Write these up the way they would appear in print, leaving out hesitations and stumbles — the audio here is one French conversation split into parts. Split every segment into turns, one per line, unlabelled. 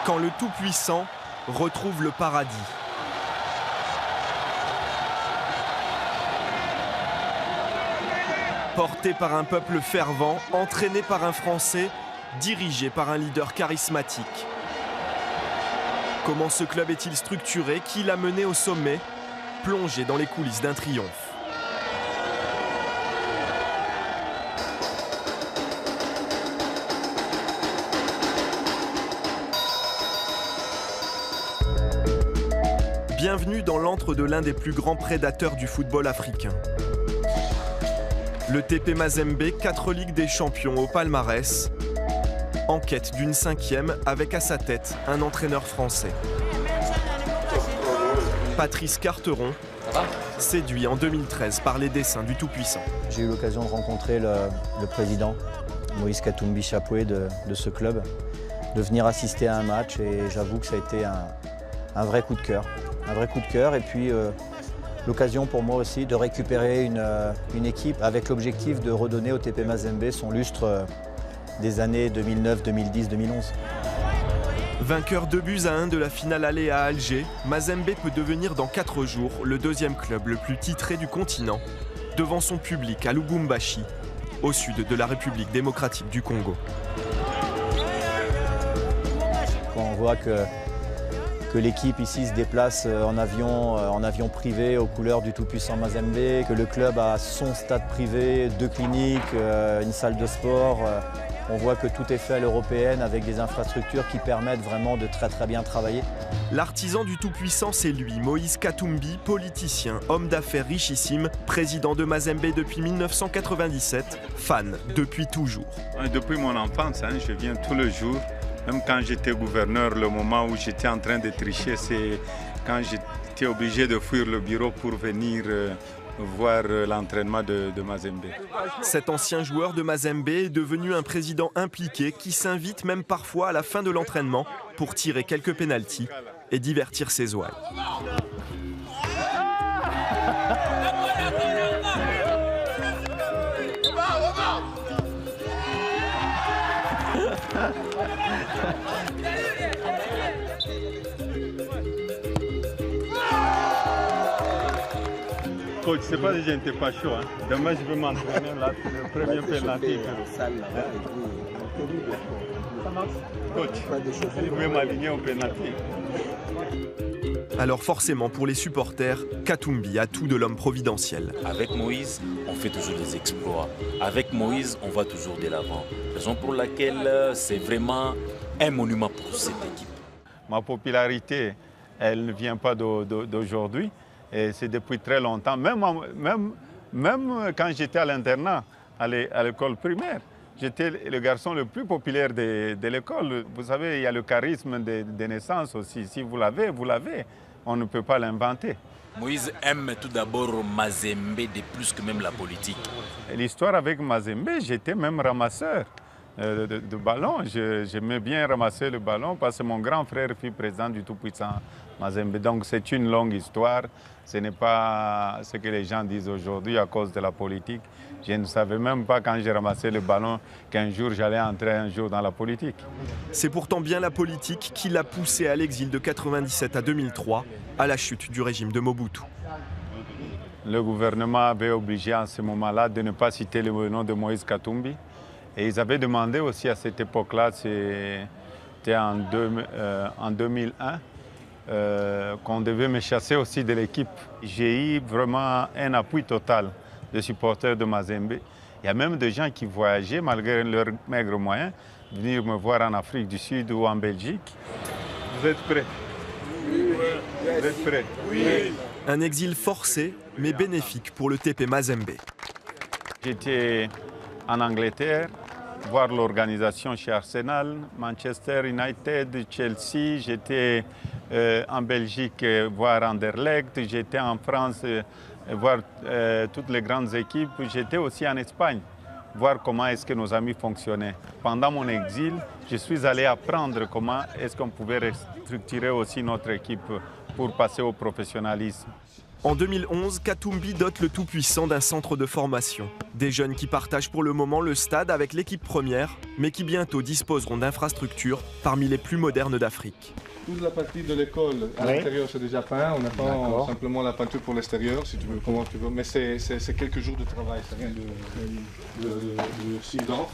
quand le Tout-Puissant retrouve le paradis. Porté par un peuple fervent, entraîné par un Français, dirigé par un leader charismatique. Comment ce club est-il structuré? Qui l'a mené au sommet? Plongé dans les coulisses d'un triomphe. Bienvenue dans l'antre de l'un des plus grands prédateurs du football africain. Le TP Mazembe, 4 Ligues des Champions au palmarès, en quête d'une 5e avec à sa tête un entraîneur français. Patrice Carteron, séduit en 2013 par les dessins du Tout-Puissant.
J'ai eu l'occasion de rencontrer le président, Moïse Katumbi Chapoué de ce club, de venir assister à un match et j'avoue que ça a été un vrai coup de cœur. Un vrai coup de cœur et puis l'occasion pour moi aussi de récupérer une équipe avec l'objectif de redonner au TP Mazembe son lustre des années 2009, 2010, 2011.
Vainqueur 2-1 de la finale aller à Alger, Mazembe peut devenir dans 4 jours le 2e club le plus titré du continent, devant son public à Lubumbashi, au sud de la République démocratique du Congo.
Quand on voit que l'équipe ici se déplace en avion privé aux couleurs du tout-puissant Mazembe, que le club a son stade privé, 2 cliniques, une salle de sport. On voit que tout est fait à l'européenne avec des infrastructures qui permettent vraiment de très bien travailler.
L'artisan du tout-puissant, c'est lui, Moïse Katumbi, politicien, homme d'affaires richissime, président de Mazembe depuis 1997, fan depuis toujours.
Depuis mon enfance, je viens tous les jours. Même quand j'étais gouverneur, le moment où j'étais en train de tricher, c'est quand j'étais obligé de fuir le bureau pour venir voir l'entraînement de Mazembe.
Cet ancien joueur de Mazembe est devenu un président impliqué qui s'invite même parfois à la fin de l'entraînement pour tirer quelques pénaltys et divertir ses ouailles.
Coach, c'est pas si je n'étais pas chaud. Demain, je vais m'entraîner là, le premier penalty. Coach, je vais m'aligner au penalty.
Alors forcément, pour les supporters, Katumbi a tout de l'homme providentiel.
Avec Moïse, on fait toujours des exploits. Avec Moïse, on va toujours de l'avant. Raison pour laquelle c'est vraiment un monument pour cette équipe.
Ma popularité, elle ne vient pas d'aujourd'hui. Et c'est depuis très longtemps, même quand j'étais à l'internat, à l'école primaire, j'étais le garçon le plus populaire de l'école. Vous savez, il y a le charisme de naissance aussi. Si vous l'avez, vous l'avez. On ne peut pas l'inventer.
Moïse aime tout d'abord Mazembe de plus que même la politique.
L'histoire avec Mazembe, j'étais même ramasseur de ballon. J'aimais bien ramasser le ballon parce que mon grand frère fut président du Tout-Puissant Mazembe. Donc c'est une longue histoire. Ce n'est pas ce que les gens disent aujourd'hui à cause de la politique. Je ne savais même pas quand j'ai ramassé le ballon qu'un jour j'allais entrer un jour dans la politique.
C'est pourtant bien la politique qui l'a poussé à l'exil de 1997 à 2003, à la chute du régime de Mobutu.
Le gouvernement avait obligé en ce moment-là de ne pas citer le nom de Moïse Katumbi. Et ils avaient demandé aussi à cette époque-là, c'était en 2001, qu'on devait me chasser aussi de l'équipe. J'ai eu vraiment un appui total des supporters de Mazembe. Il y a même des gens qui voyageaient, malgré leurs maigres moyens, venir me voir en Afrique du Sud ou en Belgique. Vous êtes prêts? Oui. Vous êtes prêts? Oui.
Un exil forcé, mais bénéfique pour le TP Mazembe.
J'étais en Angleterre, voir l'organisation chez Arsenal, Manchester United, Chelsea. J'étais en Belgique, voir Anderlecht. J'étais en France, voir toutes les grandes équipes. J'étais aussi en Espagne, voir comment est-ce que nos amis fonctionnaient. Pendant mon exil, je suis allé apprendre comment est-ce qu'on pouvait restructurer aussi notre équipe pour passer au professionnalisme.
En 2011, Katumbi dote le Tout-Puissant d'un centre de formation. Des jeunes qui partagent pour le moment le stade avec l'équipe première, mais qui bientôt disposeront d'infrastructures parmi les plus modernes d'Afrique.
Toute la partie de l'école à l'intérieur c'est déjà peint, on attend simplement la peinture pour l'extérieur si tu veux, comment tu veux, mais c'est quelques jours de travail, c'est rien de si dense.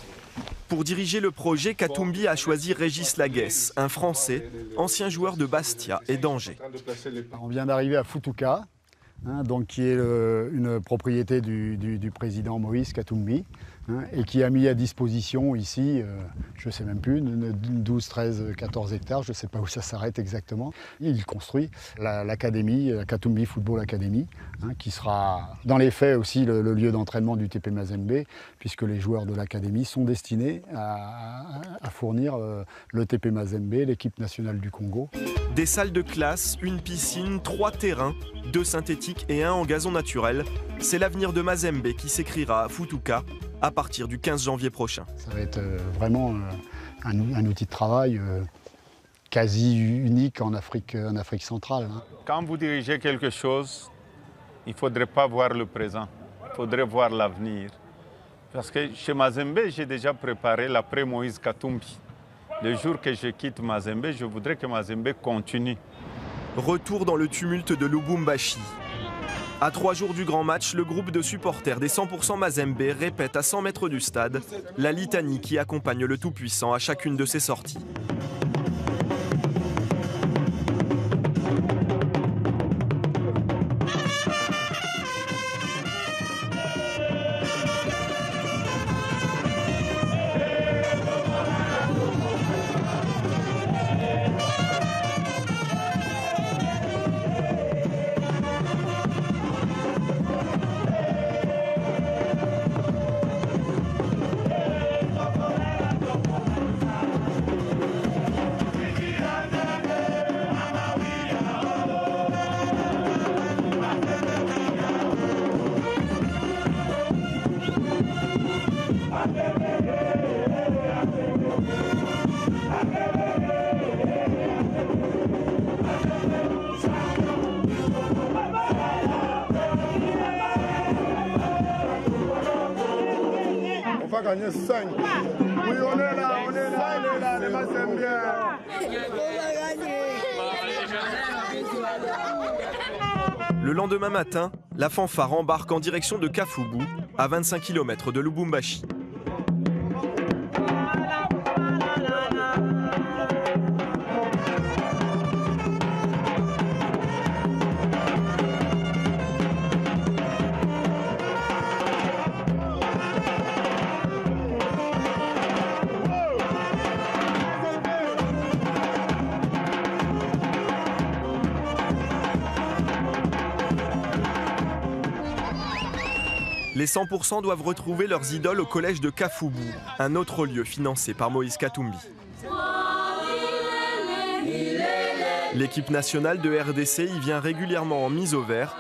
Pour diriger le projet, Katumbi a choisi Régis Laguesse, un Français, ancien joueur de Bastia et d'Angers.
On vient d'arriver à Futuka, donc qui est une propriété du président Moïse Katumbi, et qui a mis à disposition ici, je ne sais même plus, 12, 13, 14 hectares, je ne sais pas où ça s'arrête exactement. Il construit l'académie, la Katumbi Football Academy, qui sera dans les faits aussi le lieu d'entraînement du TP Mazembe, puisque les joueurs de l'académie sont destinés à fournir le TP Mazembe, l'équipe nationale du Congo.
Des salles de classe, une piscine, 3 terrains, 2 synthétiques et 1 en gazon naturel. C'est l'avenir de Mazembe qui s'écrira à Futuka à partir du 15 janvier prochain.
Ça va être vraiment un outil de travail quasi unique en Afrique centrale.
Quand vous dirigez quelque chose, il ne faudrait pas voir le présent, il faudrait voir l'avenir. Parce que chez Mazembe, j'ai déjà préparé l'après Moïse Katumbi. Le jour que je quitte Mazembe, je voudrais que Mazembe continue.
Retour dans le tumulte de Lubumbashi. À 3 jours du grand match, le groupe de supporters des 100% Mazembe répète à 100 mètres du stade la litanie qui accompagne le Tout-Puissant à chacune de ses sorties.
On va gagner 5. Oui, on est là, les Mazembiens.
Le lendemain matin, la fanfare embarque en direction de Kafubu, à 25 km de Lubumbashi. Les 100% doivent retrouver leurs idoles au collège de Kafubu, un autre lieu financé par Moïse Katumbi. L'équipe nationale de RDC y vient régulièrement en mise au vert.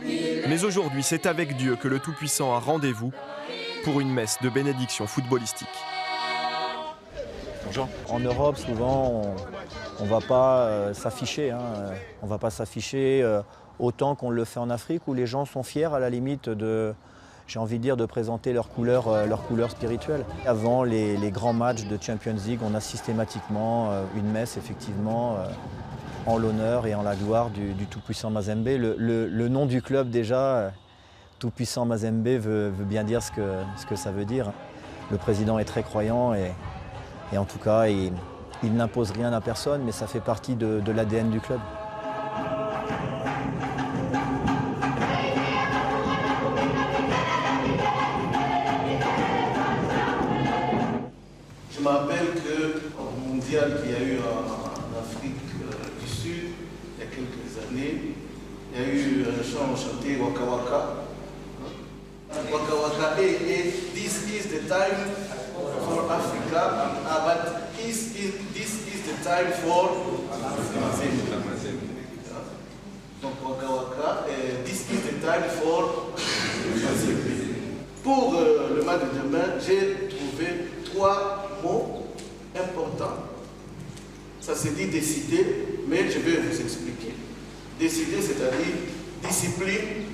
Mais aujourd'hui, c'est avec Dieu que le Tout-Puissant a rendez-vous pour une messe de bénédiction footballistique.
Bonjour. En Europe, souvent, on ne va pas s'afficher. On ne va pas s'afficher autant qu'on le fait en Afrique, où les gens sont fiers à la limite de, j'ai envie de dire, de présenter leur couleur spirituelle. Avant les grands matchs de Champions League, on a systématiquement une messe, effectivement, en l'honneur et en la gloire du Tout-Puissant Mazembe. Le nom du club, déjà, Tout-Puissant Mazembe, veut bien dire ce que ça veut dire. Le président est très croyant et en tout cas, il n'impose rien à personne, mais ça fait partie de l'ADN du club.
Je me rappelle qu'au mondial qu'il y a eu en Afrique du Sud, il y a quelques années, il y a eu un chant chanté Waka Waka. Waka Waka, et this is the time for Africa, but this is the time for Mazembe. Donc Waka Waka, this is the time for Mazembe. Pour le match de demain, j'ai trouvé 3 mots importants. Ça s'est dit décider, mais je vais vous expliquer. Décider, c'est-à-dire discipline,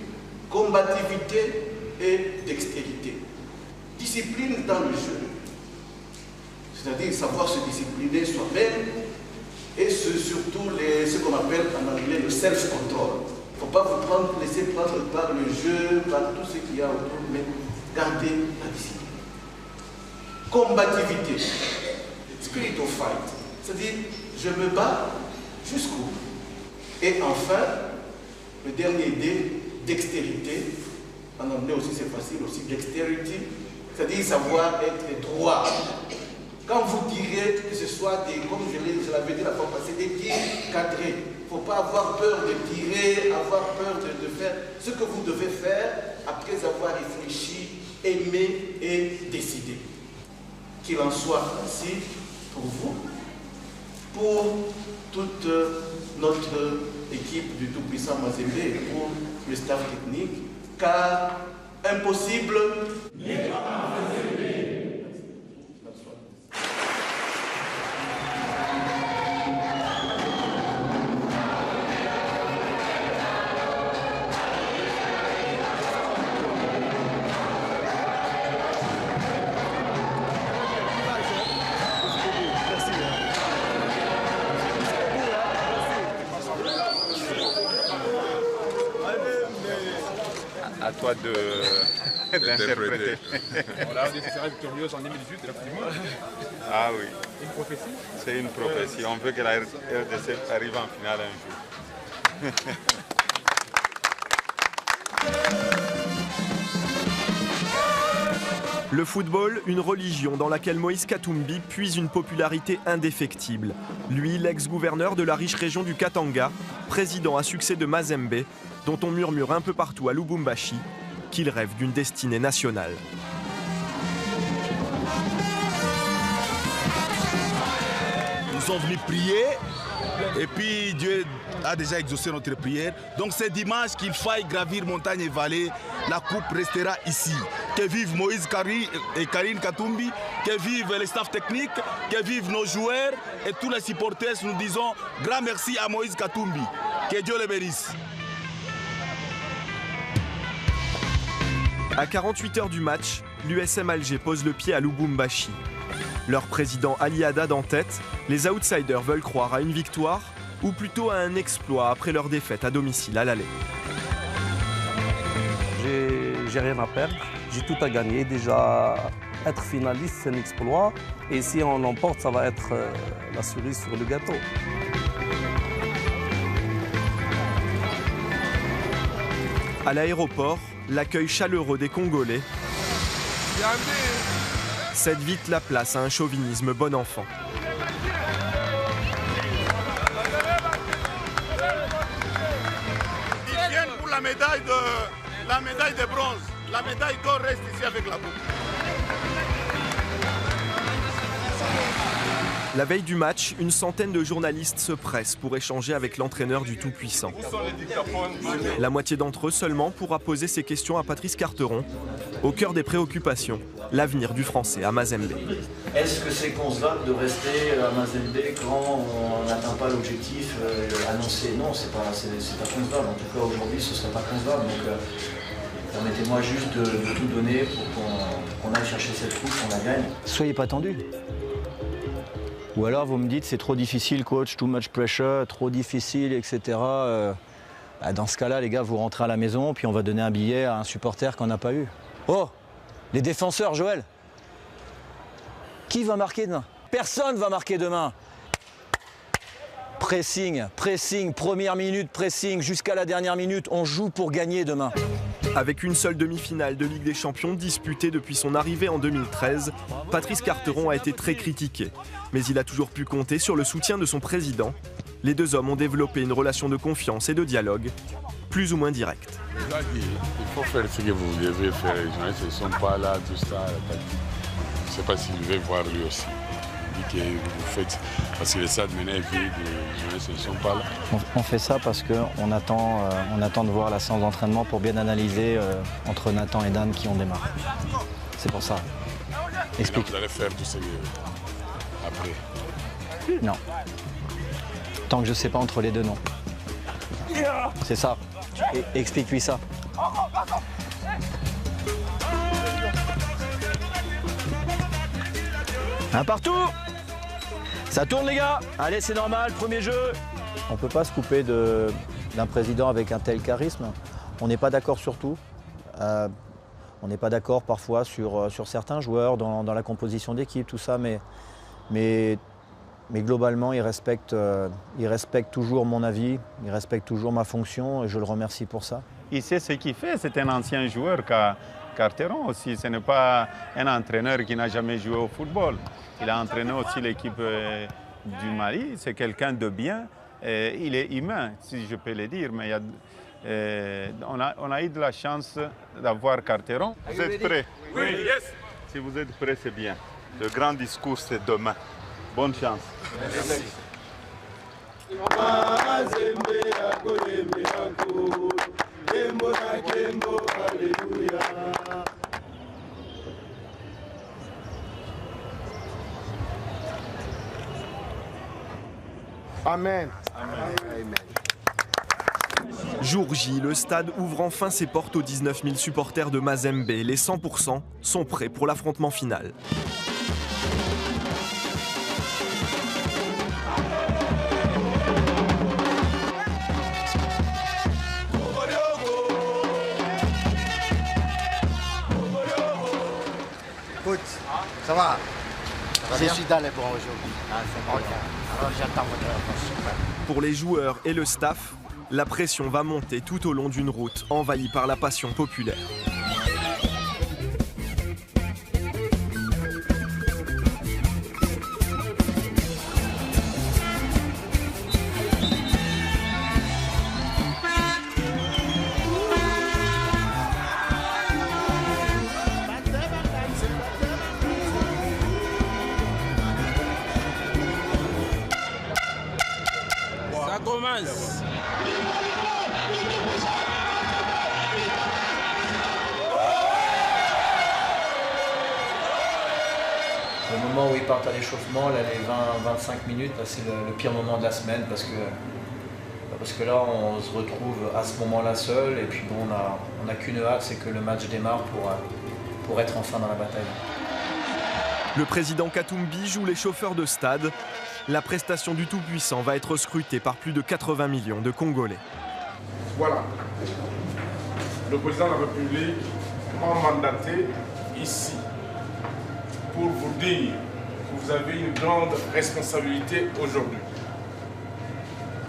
combativité et dextérité. Discipline dans le jeu, c'est-à-dire savoir se discipliner soi-même et surtout ce qu'on appelle en anglais le self-control. Il ne faut pas vous laisser prendre par le jeu, par tout ce qu'il y a autour, mais garder la discipline. Combativité, spirit of fight, c'est-à-dire je me bats jusqu'au bout. Et enfin, le dernier D, dextérité. En anglais aussi c'est facile, aussi dexterity, c'est-à-dire savoir être droit. Quand vous tirez, que ce soit des, comme je l'avais dit la fois passée, des tirs cadrés. Il ne faut pas avoir peur de tirer, avoir peur de faire ce que vous devez faire après avoir réfléchi, aimé et décidé. Qu'il en soit ainsi pour vous, pour toute notre équipe du Tout-Puissant Mazembe et pour le staff technique, car impossible n'est pas Mazembe.
À toi d'interpréter.
Voilà, on sera victorieuse en 2018 de la Coupe du Monde.
Ah oui.
Une prophétie.
C'est une prophétie. On veut que la RDC arrive en finale un jour.
Le football, une religion dans laquelle Moïse Katumbi puise une popularité indéfectible. Lui, l'ex-gouverneur de la riche région du Katanga, président à succès de Mazembe, dont on murmure un peu partout à Lubumbashi qu'il rêve d'une destinée nationale.
Nous sommes venus prier et puis Dieu a déjà exaucé notre prière. Donc c'est dimanche qu'il faille gravir montagne et vallée. La coupe restera ici. Que vive Moïse et Karine Katumbi, que vive les staffs techniques, que vivent nos joueurs et tous les supporters. Nous disons grand merci à Moïse Katumbi. Que Dieu le bénisse.
À 48 heures du match, l'USM Alger pose le pied à Lubumbashi. Leur président Ali Haddad en tête, les outsiders veulent croire à une victoire ou plutôt à un exploit après leur défaite à domicile à l'aller.
J'ai rien à perdre, j'ai tout à gagner. Déjà, être finaliste, c'est un exploit. Et si on l'emporte, ça va être la cerise sur le gâteau.
À l'aéroport, l'accueil chaleureux des Congolais cède vite la place à un chauvinisme bon enfant.
Ils viennent pour la médaille de bronze. La médaille d'or reste ici avec la coupe.
La veille du match, une centaine de journalistes se pressent pour échanger avec l'entraîneur du Tout-Puissant. La moitié d'entre eux seulement pourra poser ses questions à Patrice Carteron, au cœur des préoccupations, l'avenir du Français à Mazembe.
Est-ce que c'est concevable de rester à Mazembe quand on n'atteint pas l'objectif annoncé? Non, c'est pas concevable. En tout cas, aujourd'hui, ce ne serait pas concevable. Donc, permettez-moi juste de tout donner pour qu'on aille chercher cette coupe, qu'on la gagne. Soyez pas tendus. Ou alors vous me dites c'est trop difficile coach, too much pressure, trop difficile, etc. Dans ce cas-là, les gars, vous rentrez à la maison, puis on va donner un billet à un supporter qu'on n'a pas eu. Oh, les défenseurs, Joël. Qui va marquer demain? Personne va marquer demain. Pressing, première minute, pressing, jusqu'à la dernière minute, on joue pour gagner demain.
Avec une seule demi-finale de Ligue des Champions disputée depuis son arrivée en 2013, Patrice Carteron a été très critiqué. Mais il a toujours pu compter sur le soutien de son président. Les deux hommes ont développé une relation de confiance et de dialogue, plus ou moins directe.
Il faut faire ce que vous devez faire. Les gens ne sont pas là, tout ça. Je ne sais pas s'il veut voir lui aussi. Que vous faites, parce que le stade maintenant est vide, les gens ne sont pas là.
On fait ça parce qu'on attend de voir la séance d'entraînement pour bien analyser entre Nathan et Dan qui on démarre. C'est pour ça. Explique.
Vous allez faire tout ça après?
Non. Tant que je ne sais pas entre les deux, non. C'est ça. Explique-lui ça. Un partout. Ça tourne les gars. Allez, c'est normal, premier jeu. On ne peut pas se couper d'un président avec un tel charisme. On n'est pas d'accord sur tout. On n'est pas d'accord parfois sur certains joueurs, dans la composition d'équipe, tout ça, mais globalement, il respecte toujours mon avis, il respecte toujours ma fonction et je le remercie pour ça.
Il sait ce qu'il fait, c'est un ancien joueur Carteron aussi. Ce n'est pas un entraîneur qui n'a jamais joué au football. Il a entraîné aussi l'équipe du Mali, c'est quelqu'un de bien. Il est humain, si je peux le dire, mais on a eu de la chance d'avoir Carteron. Vous êtes prêts?
Oui, yes.
Si vous êtes prêts, c'est bien. Le grand discours, c'est demain. Bonne chance.
Merci.
Amen.
Jour J, le stade ouvre enfin ses portes aux 19 000 supporters de Mazembe. Les 100% sont prêts pour l'affrontement final.
Écoute, ça va? Je suis dans les bons aujourd'hui. Alors j'attends votre réponse.
Pour les joueurs et le staff, la pression va monter tout au long d'une route envahie par la passion populaire.
Ça commence.
Le moment où ils partent à l'échauffement, là, les 20-25 minutes, c'est le pire moment de la semaine parce que là, on se retrouve à ce moment-là seul et puis bon, on n'a qu'une hâte, c'est que le match démarre pour être enfin dans la bataille.
Le président Katumbi joue les chauffeurs de stade. La prestation du Tout-Puissant va être scrutée par plus de 80 millions de Congolais.
Voilà. Le président de la République m'a mandaté ici pour vous dire que vous avez une grande responsabilité aujourd'hui.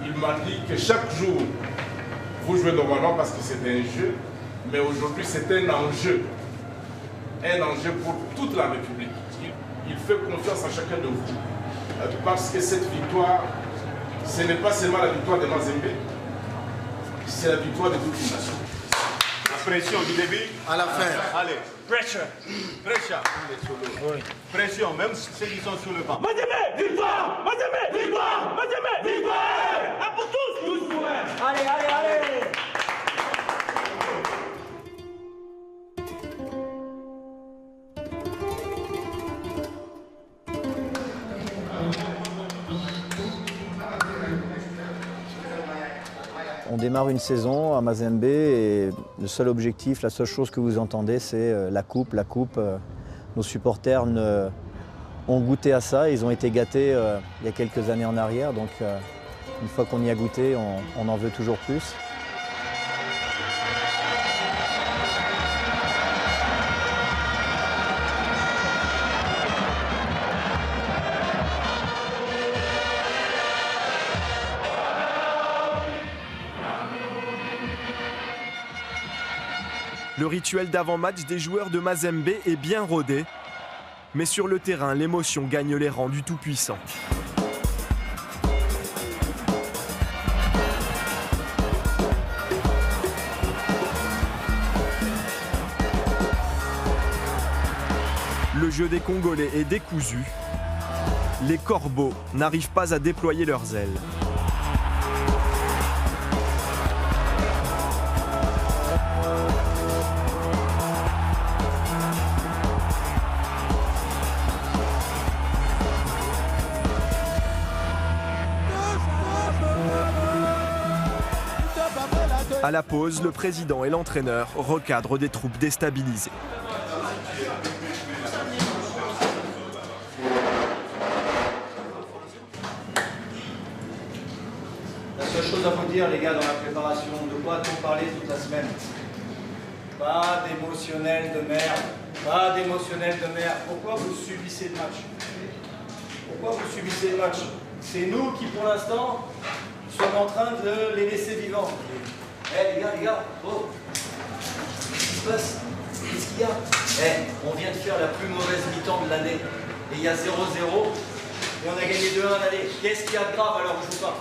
Il m'a dit que chaque jour, vous jouez normalement parce que c'est un jeu, mais aujourd'hui c'est un enjeu pour toute la République. Il fait confiance à chacun de vous parce que cette victoire, ce n'est pas seulement la victoire de Mazembe, c'est la victoire de toute une nation. La pression du début
à la fin.
Allez, pressure. Pressure. Oui. Pression, même ceux qui sont sur le banc.
Mazembe, victoire! Mazembe, victoire! Mazembe, victoire! Un pour tous! Tous pour un! Allez, allez, allez!
On démarre une saison à Mazembe et le seul objectif, la seule chose que vous entendez, c'est la coupe, la coupe. Nos supporters ont goûté à ça, ils ont été gâtés il y a quelques années en arrière, donc une fois qu'on y a goûté, on en veut toujours plus.
Le rituel d'avant-match des joueurs de Mazembe est bien rodé, mais sur le terrain, l'émotion gagne les rangs du Tout-Puissant. Le jeu des Congolais est décousu. Les corbeaux n'arrivent pas à déployer leurs ailes. À la pause, le président et l'entraîneur recadrent des troupes déstabilisées.
La seule chose à vous dire, les gars, dans la préparation, de quoi a-t-on parlé toute la semaine? Pas d'émotionnel de merde. Pas d'émotionnel de merde. Pourquoi vous subissez le match? Pourquoi vous subissez le match? C'est nous qui, pour l'instant, sommes en train de les laisser vivants. Eh les gars, oh, qu'est-ce qui se passe? Qu'est-ce qu'il y a? Eh, on vient de faire la plus mauvaise mi-temps de l'année. Et il y a 0-0, et on a gagné 2-1 à l'aller. Qu'est-ce qu'il y a de grave alors que je joue pas?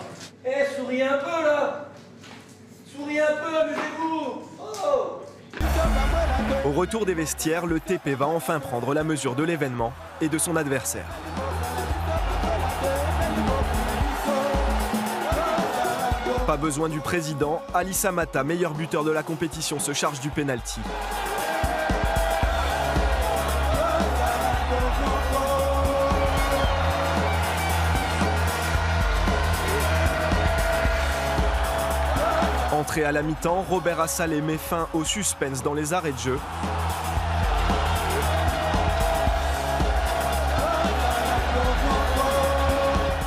Eh, souriez un peu là! Souriez un peu, amusez-vous! Oh!
Au retour des vestiaires, le TP va enfin prendre la mesure de l'événement et de son adversaire. Pas besoin du président, Ali Samata, meilleur buteur de la compétition, se charge du pénalty. Entré à la mi-temps, Robert Assalé met fin au suspense dans les arrêts de jeu.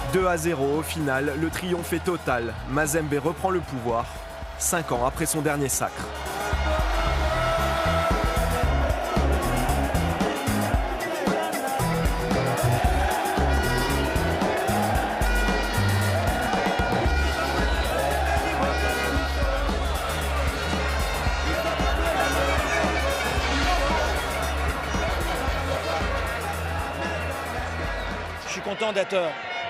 « 2-0 au final, le triomphe est total. Mazembe reprend le pouvoir, 5 ans après son dernier sacre.
Je suis content d'être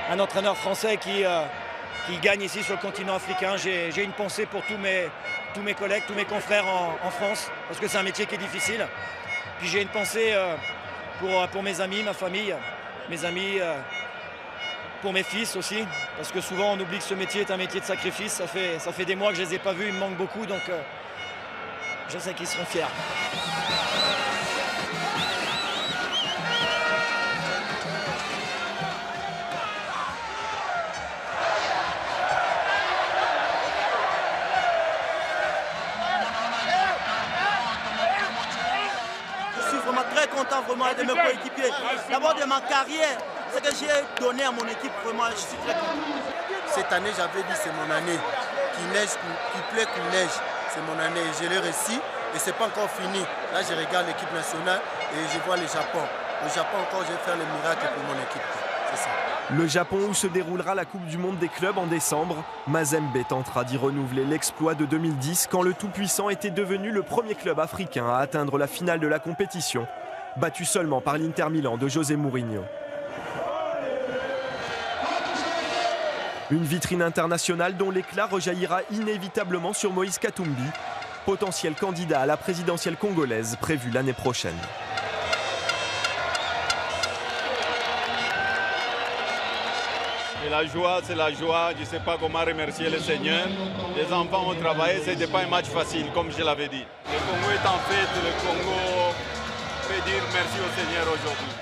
un entraîneur français qui gagne ici sur le continent africain. J'ai une pensée pour tous mes collègues, tous mes confrères en France, parce que c'est un métier qui est difficile. Puis j'ai une pensée pour mes amis, ma famille, mes amis, pour mes fils aussi, parce que souvent on oublie que ce métier est un métier de sacrifice. Ça fait des mois que je ne les ai pas vus, ils me manquent beaucoup, donc je sais qu'ils seront fiers.
Content vraiment de mes coéquipiers, d'abord de ma carrière, ce que j'ai donné à mon équipe, vraiment je suis très content. Cette année j'avais dit c'est mon année, qu'il neige, qu'il plaît, qu'il neige, c'est mon année, je l'ai réussi et c'est pas encore fini. Là je regarde l'équipe nationale et je vois le Japon. Au Japon encore je vais faire le miracle pour mon équipe, c'est ça.
Le Japon où se déroulera la Coupe du Monde des clubs en décembre, Mazembe tentera d'y renouveler l'exploit de 2010 quand le Tout-Puissant était devenu le premier club africain à atteindre la finale de la compétition, battu seulement par l'Inter Milan de José Mourinho. Une vitrine internationale dont l'éclat rejaillira inévitablement sur Moïse Katumbi, potentiel candidat à la présidentielle congolaise prévue l'année prochaine.
Et la joie, c'est la joie. Je ne sais pas comment remercier le Seigneur. Les enfants ont travaillé, ce n'était pas un match facile, comme je l'avais dit. Le Congo est en fête, le Congo peut dire merci au Seigneur aujourd'hui.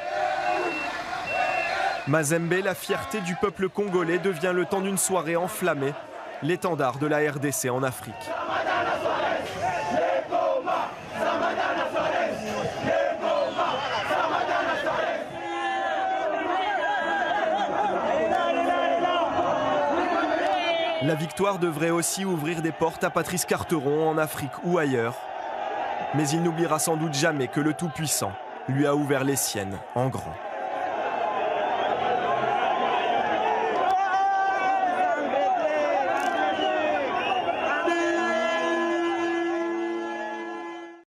Mazembe, la fierté du peuple congolais, devient le temps d'une soirée enflammée, l'étendard de la RDC en Afrique. La victoire devrait aussi ouvrir des portes à Patrice Carteron en Afrique ou ailleurs. Mais il n'oubliera sans doute jamais que le Tout-Puissant lui a ouvert les siennes en grand.